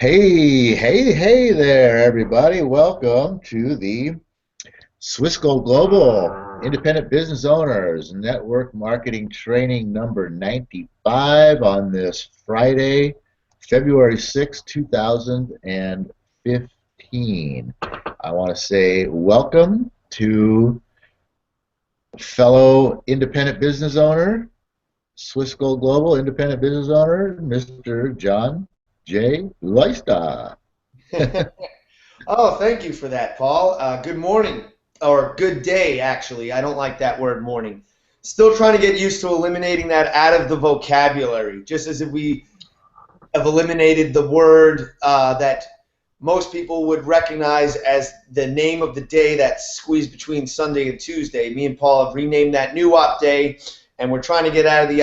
Hey there, everybody. Welcome to the Swissco Global Independent Business Owners Network Marketing Training number 95 on this Friday, February 6th, 2015. I want to say welcome to fellow independent business owner, Swissco Global Independent Business Owner, Mr. John J. Luyster. Oh, thank you for that, Paul. Good morning, or good day, actually. I don't like that word morning. Still trying to get used to eliminating that out of the vocabulary, just as if we have eliminated the word that most people would recognize as the name of the day that's squeezed between Sunday and Tuesday. Me and Paul have renamed that New Op Day, and we're trying to get out of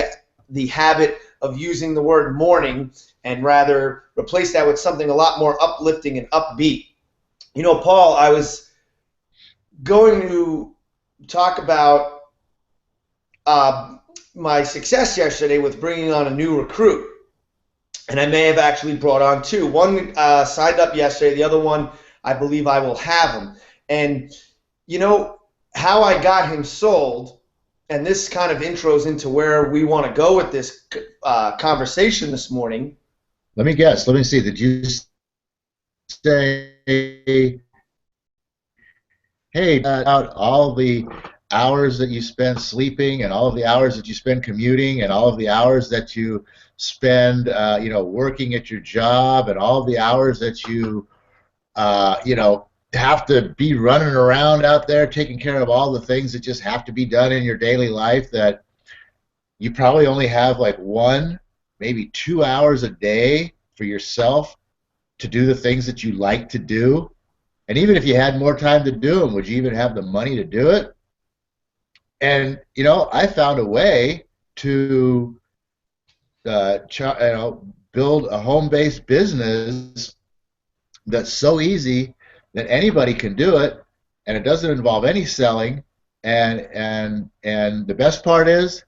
the habit of using the word morning and rather replace that with something a lot more uplifting and upbeat. You know, Paul, I was going to talk about my success yesterday with bringing on a new recruit. And I may have actually brought on two. One signed up yesterday. The other one, I believe I will have him. And, you know, how I got him sold, and this kind of intros into where we want to go with this conversation this morning. Let me guess. Let me see. Did you say, hey, about all the hours that you spend sleeping and all of the hours that you spend commuting and all of the hours that you spend, working at your job and all of the hours that you, have to be running around out there taking care of all the things that just have to be done in your daily life, that you probably only have like 1, maybe 2 hours a day for yourself to do the things that you like to do? And even if you had more time to do them, would you even have the money to do it? And, I found a way to build a home-based business that's so easy that anybody can do it, and it doesn't involve any selling, and the best part is, it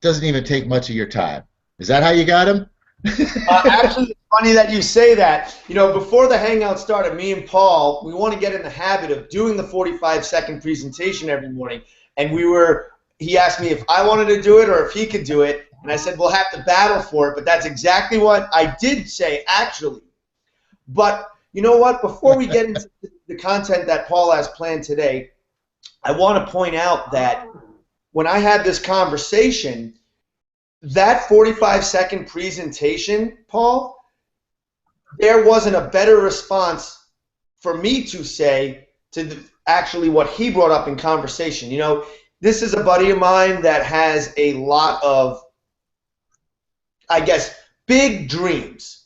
doesn't even take much of your time. Is that how you got him? Actually, it's funny that you say that. You know, before the Hangout started, me and Paul, we want to get in the habit of doing the 45-second presentation every morning. And he asked me if I wanted to do it or if he could do it. And I said, we'll have to battle for it. But that's exactly what I did say, actually. But you know what? Before we get into the content that Paul has planned today, I want to point out that when I had this conversation, that 45-second presentation, Paul, there wasn't a better response for me to say to actually what he brought up in conversation. You know, this is a buddy of mine that has a lot of, I guess, big dreams,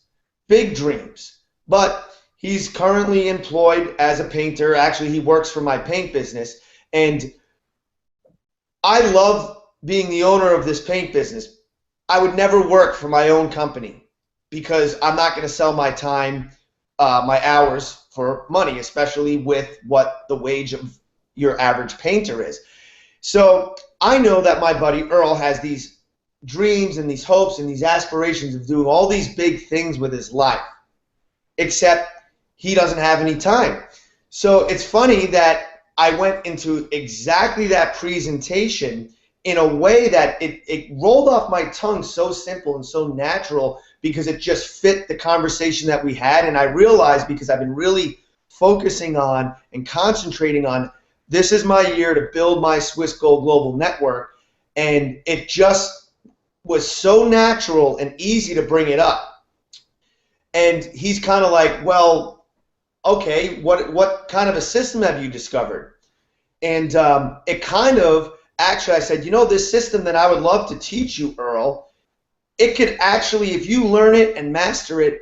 but he's currently employed as a painter. Actually, he works for my paint business, and I love being the owner of this paint business. I would never work for my own company because I'm not going to sell my time, my hours for money, especially with what the wage of your average painter is. So I know that my buddy Earl has these dreams and these hopes and these aspirations of doing all these big things with his life, except he doesn't have any time. So it's funny that I went into exactly that presentation in a way that it rolled off my tongue so simple and so natural because it just fit the conversation that we had. And I realized, because I've been really focusing on and concentrating on, this is my year to build my Swissco Global Network, and it just was so natural and easy to bring it up. And he's kind of like, well, okay, what kind of a system have you discovered? And it kind of, actually, I said, this system that I would love to teach you, Earl, it could actually, if you learn it and master it,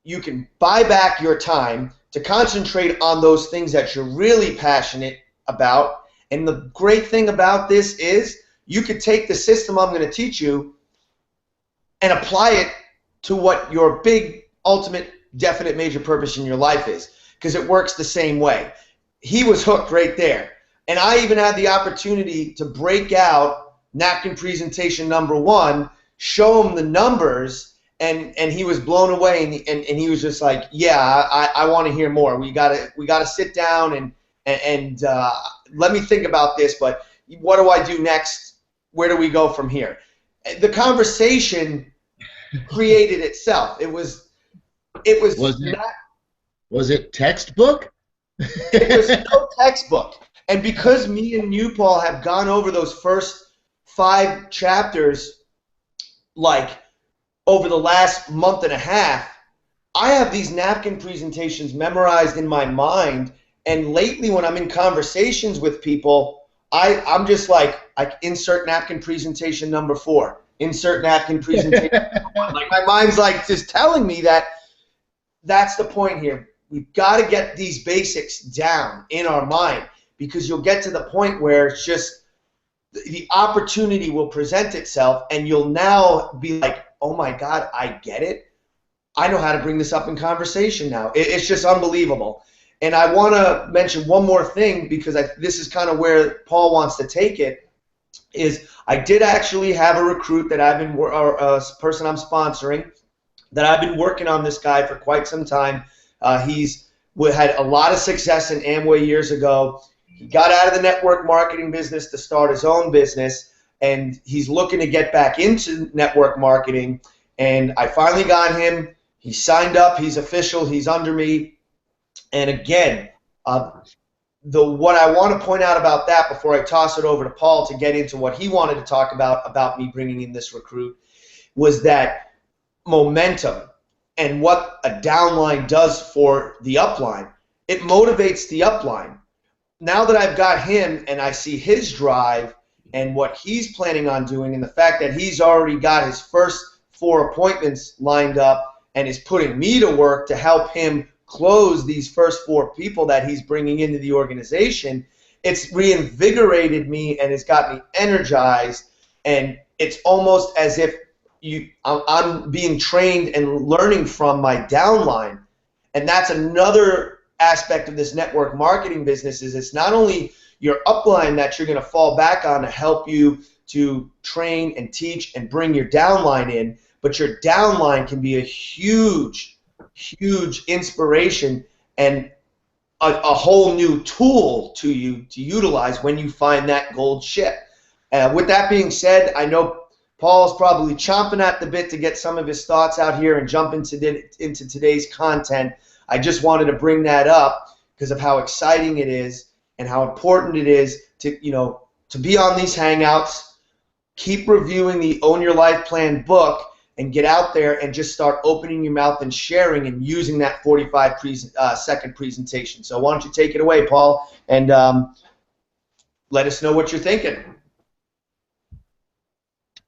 you can buy back your time to concentrate on those things that you're really passionate about. And the great thing about this is you could take the system I'm going to teach you and apply it to what your big, ultimate, definite, major purpose in your life is, because it works the same way. He was hooked right there. And I even had the opportunity to break out napkin presentation number 1, show him the numbers, and he was blown away, and he was just like, yeah, I want to hear more. We gotta sit down and let me think about this. But what do I do next? Where do we go from here? The conversation created itself. It was not. Was it textbook? It was no textbook. And because me and you, Paul, have gone over those first 5 chapters, like over the last month and a half, I have these napkin presentations memorized in my mind. And lately, when I'm in conversations with people, I'm just like insert napkin presentation number 4, insert napkin presentation number 1. Like my mind's like just telling me that that's the point here. We've got to get these basics down in our mind, because you'll get to the point where it's just the opportunity will present itself, and you'll now be like, oh my God, I get it. I know how to bring this up in conversation now. It's just unbelievable. And I want to mention one more thing, because this is kind of where Paul wants to take it, is I did actually have a recruit that or a person I'm sponsoring, that I've been working on this guy for quite some time. He's had a lot of success in Amway years ago. He got out of the network marketing business to start his own business, and he's looking to get back into network marketing. And I finally got him. He signed up. He's official. He's under me. And again, what I want to point out about that before I toss it over to Paul to get into what he wanted to talk about me bringing in this recruit, was that momentum and what a downline does for the upline. It motivates the upline. Now that I've got him and I see his drive and what he's planning on doing, and the fact that he's already got his first 4 appointments lined up and is putting me to work to help him close these first 4 people that he's bringing into the organization, it's reinvigorated me and it's got me energized. And it's almost as if I'm being trained and learning from my downline. And that's another aspect of this network marketing business, is it's not only your upline that you're going to fall back on to help you to train and teach and bring your downline in, but your downline can be a huge inspiration and a whole new tool to you to utilize when you find that gold ship. With that being said, I know Paul's probably chomping at the bit to get some of his thoughts out here and jump into today's content. I just wanted to bring that up because of how exciting it is and how important it is to be on these hangouts. Keep reviewing the Own Your Life Plan book and get out there and just start opening your mouth and sharing and using that 45-second presentation. So why don't you take it away, Paul, and let us know what you're thinking.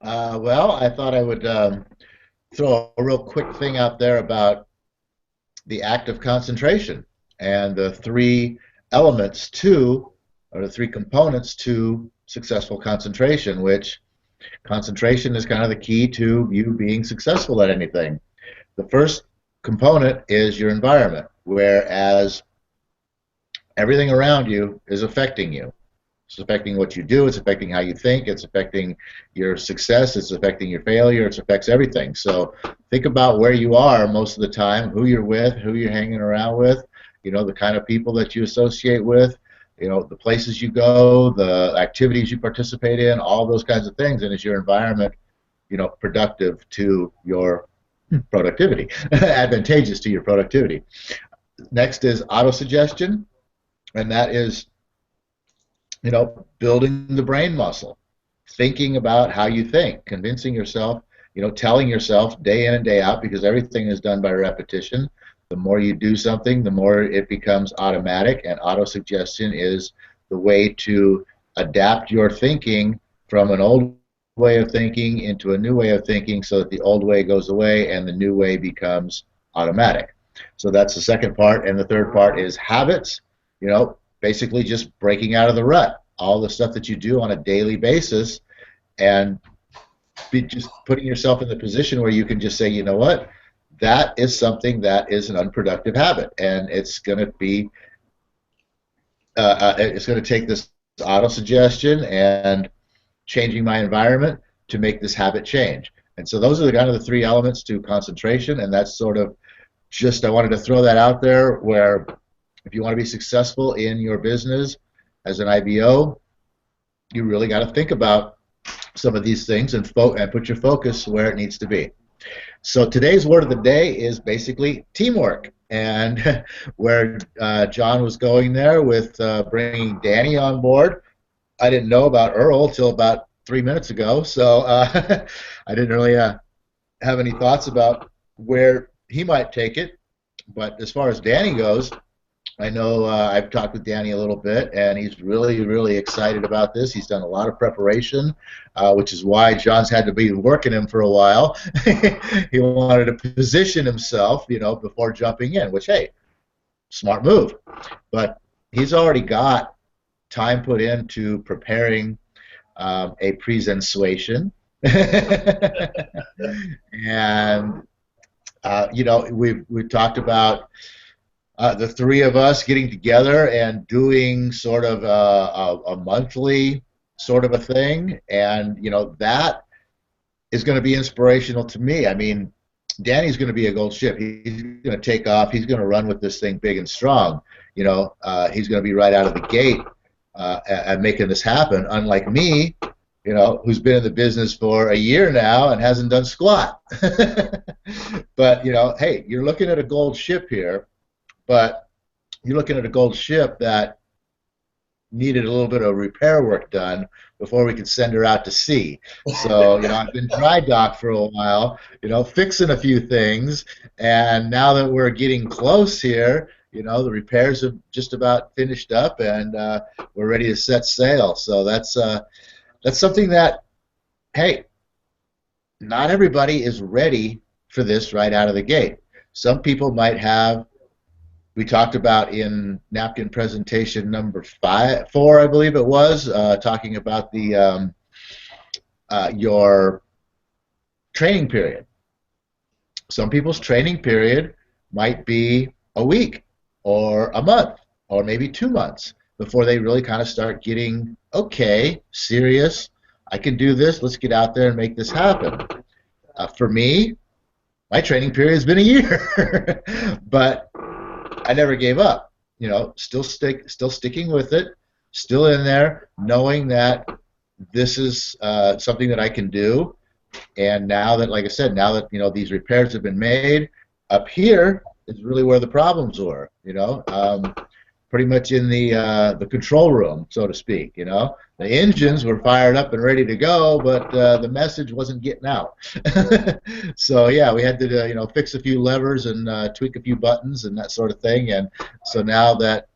Well, I thought I would throw a real quick thing out there about the act of concentration and the 3 elements to, or the 3 components to successful concentration, which concentration is kind of the key to you being successful at anything. The first component is your environment, whereas everything around you is affecting you. It's affecting what you do, it's affecting how you think, it's affecting your success, it's affecting your failure, it affects everything. So think about where you are most of the time, who you're with, who you're hanging around with, the kind of people that you associate with, the places you go, the activities you participate in, all those kinds of things. And is your environment, productive to your productivity, advantageous to your productivity. Next is autosuggestion, and that is building the brain muscle, thinking about how you think, convincing yourself, telling yourself day in and day out, because everything is done by repetition. The more you do something, the more it becomes automatic, and autosuggestion is the way to adapt your thinking from an old way of thinking into a new way of thinking, so that the old way goes away and the new way becomes automatic. So that's the second part. And the third part is habits, basically just breaking out of the rut, all the stuff that you do on a daily basis, and just putting yourself in the position where you can just say, you know what, that is something that is an unproductive habit, and it's going to be it's going to take this auto-suggestion and changing my environment to make this habit change. And so those are the kind of the three elements to concentration, and that's sort of just, I wanted to throw that out there, where if you want to be successful in your business as an IBO, you really got to think about some of these things and put your focus where it needs to be. So today's word of the day is basically teamwork, and where John was going there with bringing Danny on board. I didn't know about Earl till about 3 minutes ago, so I didn't really have any thoughts about where he might take it. But as far as Danny goes, I know I've talked with Danny a little bit, and he's really, really excited about this. He's done a lot of preparation, which is why John's had to be working him for a while. He wanted to position himself, before jumping in, which, hey, smart move. But he's already got time put into preparing a presentation. And, we've talked about the three of us getting together and doing sort of a monthly sort of a thing, and that is going to be inspirational to me. I mean, Danny's going to be a gold ship. He's going to take off. He's going to run with this thing big and strong. He's going to be right out of the gate at making this happen. Unlike me, who's been in the business for a year now and hasn't done squat. But hey, you're looking at a gold ship here. But you're looking at a gold ship that needed a little bit of repair work done before we could send her out to sea. So, I've been dry docked for a while, fixing a few things, and now that we're getting close here, the repairs have just about finished up, and we're ready to set sail. So that's something that, hey, not everybody is ready for this right out of the gate. Some people might have. We talked about in napkin presentation number 4, I believe it was, talking about the your training period. Some people's training period might be a week or a month or maybe 2 months before they really kind of start getting, okay, serious, I can do this, let's get out there and make this happen. For me, my training period has been a year, but I never gave up. Still sticking with it, still in there, knowing that this is something that I can do. And now that, like I said, these repairs have been made, up here is really where the problems were. Pretty much in the control room, so to speak. The engines were fired up and ready to go, but the message wasn't getting out. So yeah, we had to fix a few levers and tweak a few buttons and that sort of thing. And so now that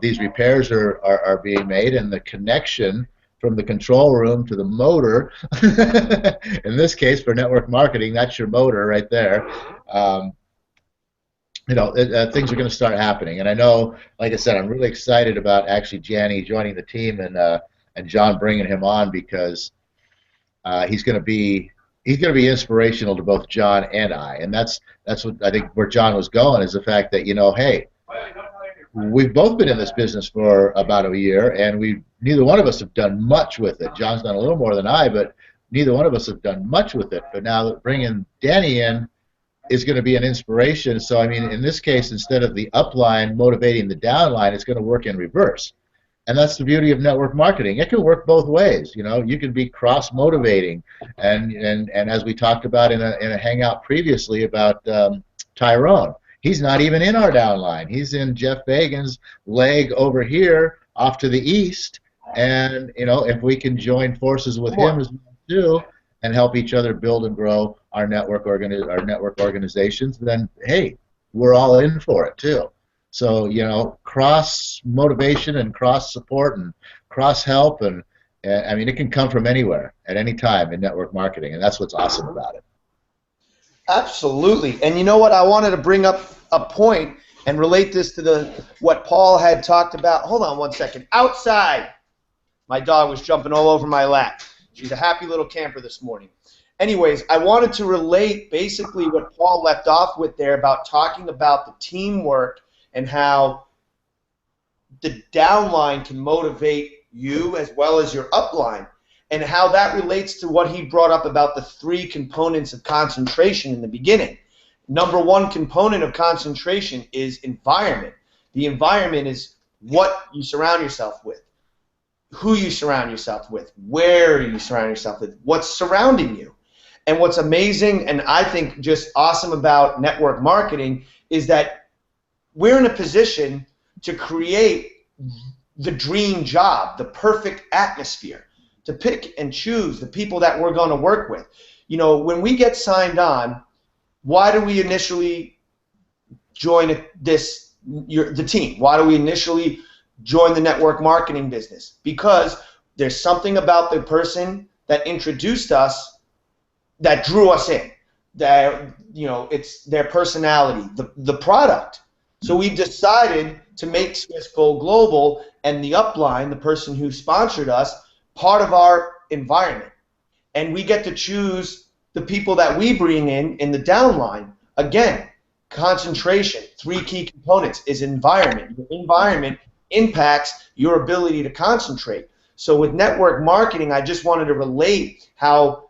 these repairs are being made, and the connection from the control room to the motor, in this case for network marketing, that's your motor right there. Things are going to start happening, and I know, like I said, I'm really excited about actually Janny joining the team and John bringing him on, because he's going to be inspirational to both John and I, and that's what I think where John was going, is the fact that hey, we've both been in this business for about a year, and neither one of us have done much with it. John's done a little more than I, but neither one of us have done much with it. But now that bringing Danny in is going to be an inspiration. So I mean, in this case, instead of the upline motivating the downline, it's going to work in reverse. And that's the beauty of network marketing. It can work both ways. You can be cross-motivating, and as we talked about in a hangout previously about Tyrone, he's not even in our downline. He's in Jeff Fagin's leg over here, off to the east. And if we can join forces with him as well too, and help each other build and grow our network organizations, then hey, we're all in for it too. So cross motivation and cross support and cross help, and I mean, it can come from anywhere at any time in network marketing, and that's what's awesome about it. Absolutely. And you know what? I wanted to bring up a point and relate this to what Paul had talked about. Hold on one second. Outside, my dog was jumping all over my lap. She's a happy little camper this morning. Anyways, I wanted to relate basically what Paul left off with there about talking about the teamwork and how the downline can motivate you as well as your upline. and how that relates to what he brought up about the 3 components of concentration in the beginning. Number 1 component of concentration is environment. The environment is what you surround yourself with, who you surround yourself with, where you surround yourself with, what's surrounding you. And what's amazing and I think just awesome about network marketing is that we're in a position to create the dream job, the perfect atmosphere, to pick and choose the people that we're going to work with. You know, when we get signed on, why do we initially join the team? Why do we initially join the network marketing business? Because there's something about the person that introduced us that drew us in. That, you know, it's their personality, the product. So we decided to make Swiss Gold Global and the upline, the person who sponsored us, part of our environment. And we get to choose the people that we bring in the downline. Again, concentration, 3 key components is environment. Your environment impacts your ability to concentrate. So with network marketing, I just wanted to relate how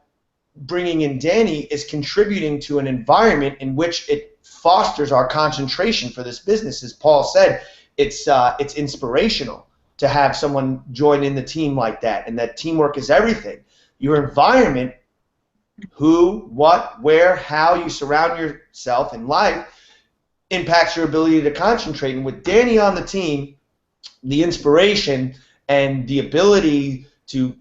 bringing in Danny is contributing to an environment in which it fosters our concentration for this business. As Paul said, it's inspirational to have someone join in the team like that, and that teamwork is everything. Your environment, who, what, where, how you surround yourself in life, impacts your ability to concentrate. And with Danny on the team, the inspiration and the ability to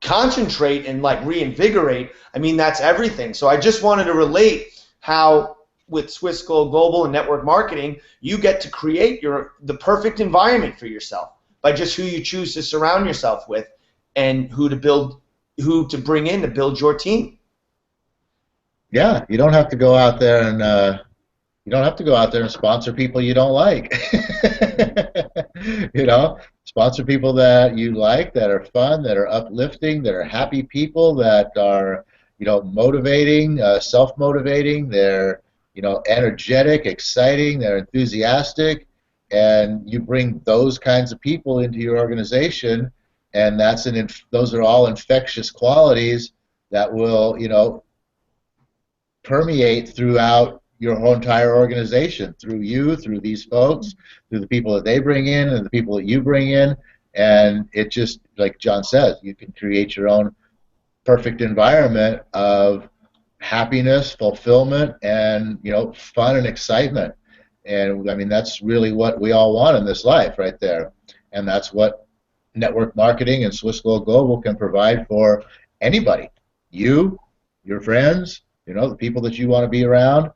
concentrate and like reinvigorate, I mean, that's everything. So I just wanted to relate how with Swiss Gold Global and network marketing, you get to create the perfect environment for yourself by just who you choose to surround yourself with and who to bring in to build your team. Yeah, you don't have to go out there and sponsor people you don't like. You know, sponsor people that you like, that are fun, that are uplifting, that are happy people, that are, you know, motivating, self-motivating. They're, you know, energetic, exciting, they're enthusiastic, and you bring those kinds of people into your organization, and those are all infectious qualities that will, you know, permeate throughout your whole entire organization, through you, through these folks, through the people that they bring in and the people that you bring in, and it just, like John says, you can create your own perfect environment of happiness, fulfillment, and, you know, fun and excitement. And I mean, that's really what we all want in this life right there, and that's what network marketing and Swiss Gold Global can provide for anybody. You, your friends, you know, the people that you want to be around,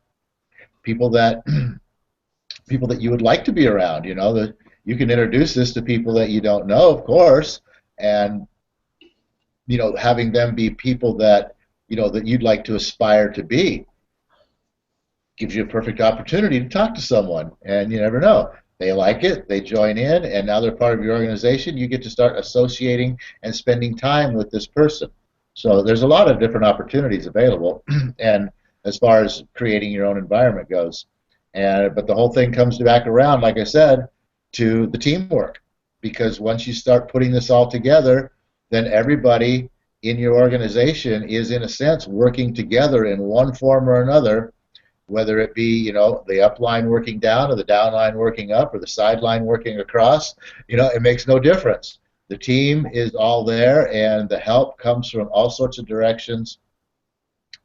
people that you would like to be around. You know, that you can introduce this to people that you don't know, of course, and, you know, having them be people that, you know, that you'd like to aspire to be gives you a perfect opportunity to talk to someone. And you never know, they like it, they join in, and now they're part of your organization. You get to start associating and spending time with this person. So there's a lot of different opportunities available, and as far as creating your own environment goes. But the whole thing comes back around, like I said, to the teamwork, because once you start putting this all together, then everybody in your organization is, in a sense, working together in one form or another, whether it be, you know, the upline working down or the downline working up or the sideline working across. You know, it makes no difference. The team is all there, and the help comes from all sorts of directions,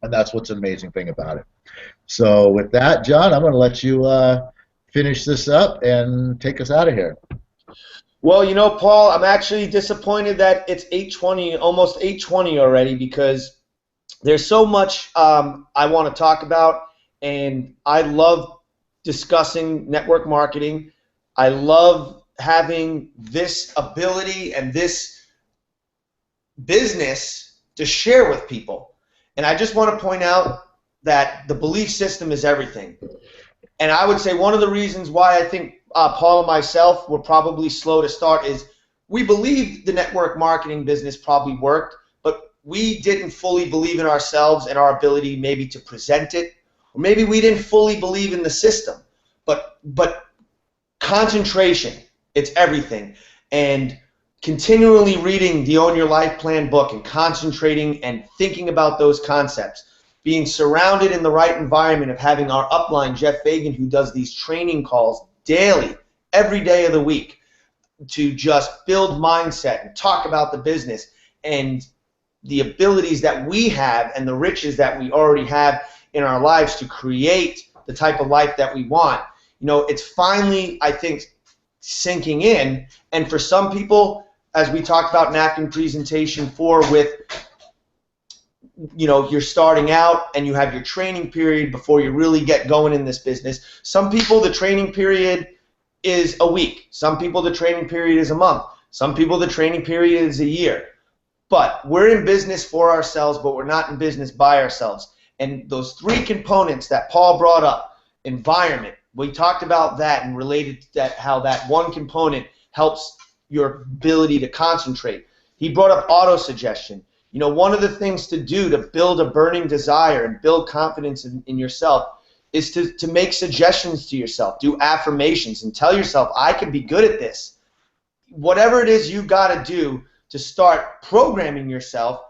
and that's what's an amazing thing about it. So with that, John, I'm going to let you finish this up and take us out of here. Well, you know, Paul, I'm actually disappointed that it's 8:20, almost 8:20 already, because there's so much I want to talk about, and I love discussing network marketing. I love having this ability and this business to share with people. And I just want to point out that the belief system is everything. And I would say one of the reasons why I think Paul and myself were probably slow to start is we believed the network marketing business probably worked, but we didn't fully believe in ourselves and our ability maybe to present it, or maybe we didn't fully believe in the system. But concentration, it's everything. And continually reading the Own Your Life Plan book and concentrating and thinking about those concepts, being surrounded in the right environment of having our upline, Jeff Fagin, who does these training calls daily, every day of the week, to just build mindset and talk about the business and the abilities that we have and the riches that we already have in our lives to create the type of life that we want. You know, it's finally, I think, sinking in. And for some people, as we talked about napkin presentation 4 with, you know, you're starting out and you have your training period before you really get going in this business. Some people, the training period is a week. Some people, the training period is a month. Some people, the training period is a year. But we're in business for ourselves, but we're not in business by ourselves. And those 3 components that Paul brought up, environment, we talked about that and related to that, how that one component helps your ability to concentrate. He brought up auto-suggestion. You know, one of the things to do to build a burning desire and build confidence in yourself is to make suggestions to yourself, do affirmations, and tell yourself, I can be good at this. Whatever it is you got to do to start programming yourself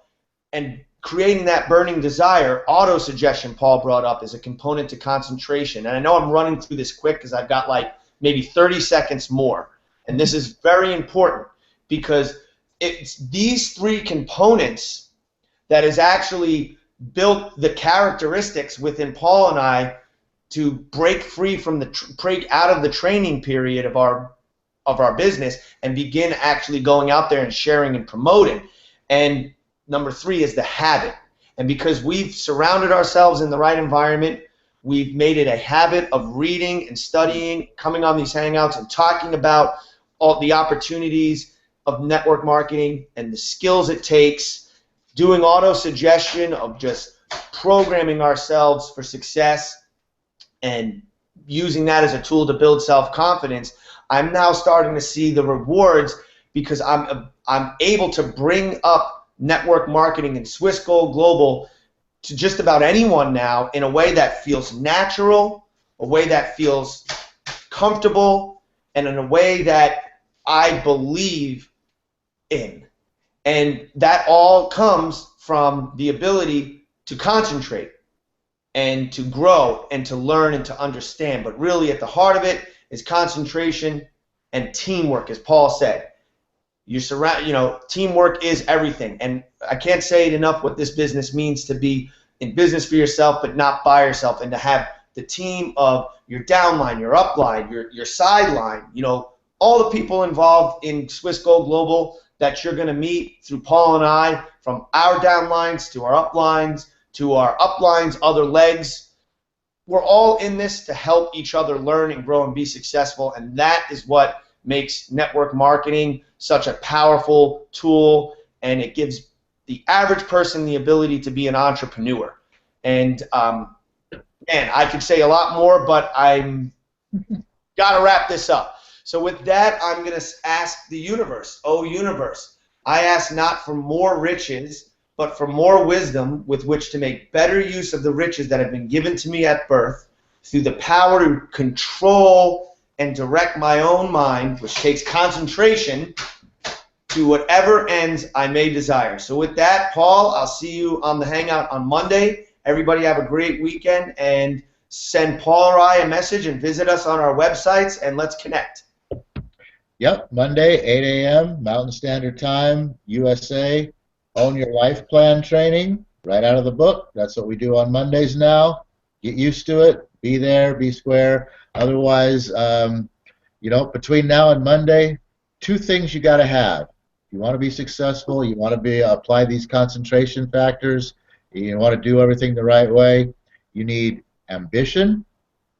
and creating that burning desire, auto-suggestion Paul brought up is a component to concentration. And I know I'm running through this quick because I've got like maybe 30 seconds more. And this is very important because it's these 3 components that has actually built the characteristics within Paul and I to break free from break out of the training period of our business and begin actually going out there and sharing and promoting. And number 3 is the habit. And because we've surrounded ourselves in the right environment, we've made it a habit of reading and studying, coming on these hangouts and talking about all the opportunities of network marketing and the skills it takes, doing auto-suggestion of just programming ourselves for success and using that as a tool to build self-confidence. I'm now starting to see the rewards because I'm able to bring up network marketing and Swiss Gold Global to just about anyone now in a way that feels natural, a way that feels comfortable, and in a way that I believe in. And that all comes from the ability to concentrate and to grow and to learn and to understand. But really at the heart of it is concentration and teamwork, as Paul said. You know, teamwork is everything. And I can't say it enough what this business means to be in business for yourself but not by yourself, and to have the team of your downline, your upline, your sideline, you know, all the people involved in Swiss Gold Global that you're going to meet through Paul and I, from our downlines to our uplines to our uplines, other legs. We're all in this to help each other learn and grow and be successful, and that is what makes network marketing such a powerful tool, and it gives the average person the ability to be an entrepreneur. And man, I could say a lot more, but I'm got to wrap this up. So with that, I'm going to ask the universe, oh universe, I ask not for more riches, but for more wisdom with which to make better use of the riches that have been given to me at birth through the power to control and direct my own mind, which takes concentration, to whatever ends I may desire. So with that, Paul, I'll see you on the Hangout on Monday. Everybody have a great weekend, and send Paul or I a message and visit us on our websites, and let's connect. Yep, Monday, 8 a.m. Mountain Standard Time, USA. Own Your Life Plan training, right out of the book. That's what we do on Mondays now. Get used to it. Be there. Be square. Otherwise, you know, between now and Monday, 2 things you got to have. If you want to be successful, you want to apply these concentration factors, you want to do everything the right way, you need ambition,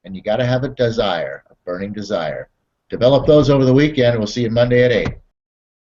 and you got to have a desire, a burning desire. Develop those over the weekend, and we'll see you Monday at 8.